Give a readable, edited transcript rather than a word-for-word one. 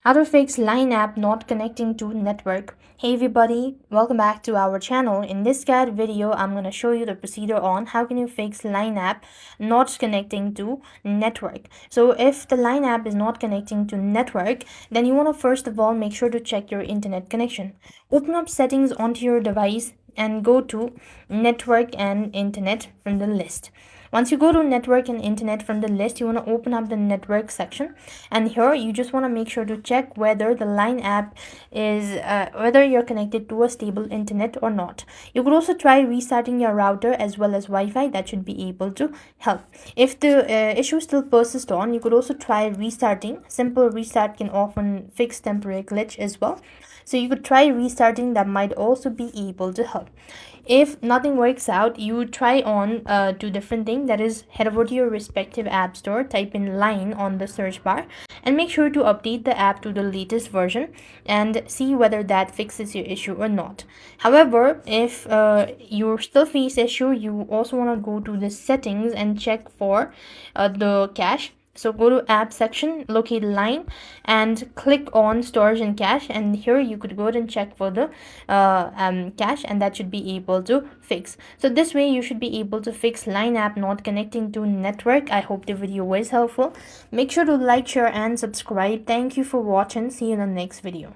How to fix Line app not connecting to network. Hey everybody, welcome back to our channel. In this guide video, I'm going to show you the procedure on how can you fix Line app not connecting to network. So if the Line app is not connecting to network, then you want to first of all make sure to check your internet connection. Open up settings onto your device and go to network and internet from the list. Once you go to network and internet from the list, you want to open up the network section, and here you just want to make sure to check whether the Line app is whether you're connected to a stable internet or not. You could also try restarting your router as well as Wi-Fi. That should be able to help. If the issue still persists on, you could also try restarting. Simple restart can often fix temporary glitch as well, so you could try restarting. That might also be able to help. If nothing works out, you try on two different things. That is, head over to your respective app store, type in Line on the search bar, and make sure to update the app to the latest version and see whether that fixes your issue or not. However, if you still face issue, you also want to go to the settings and check for the cache. So go to app section, locate Line, and click on storage and cache, and here you could go ahead and check for the cache, and that should be able to fix. So this way you should be able to fix Line app not connecting to network. I hope the video was helpful. Make sure to like, share, and subscribe. Thank you for watching. See you in the next video.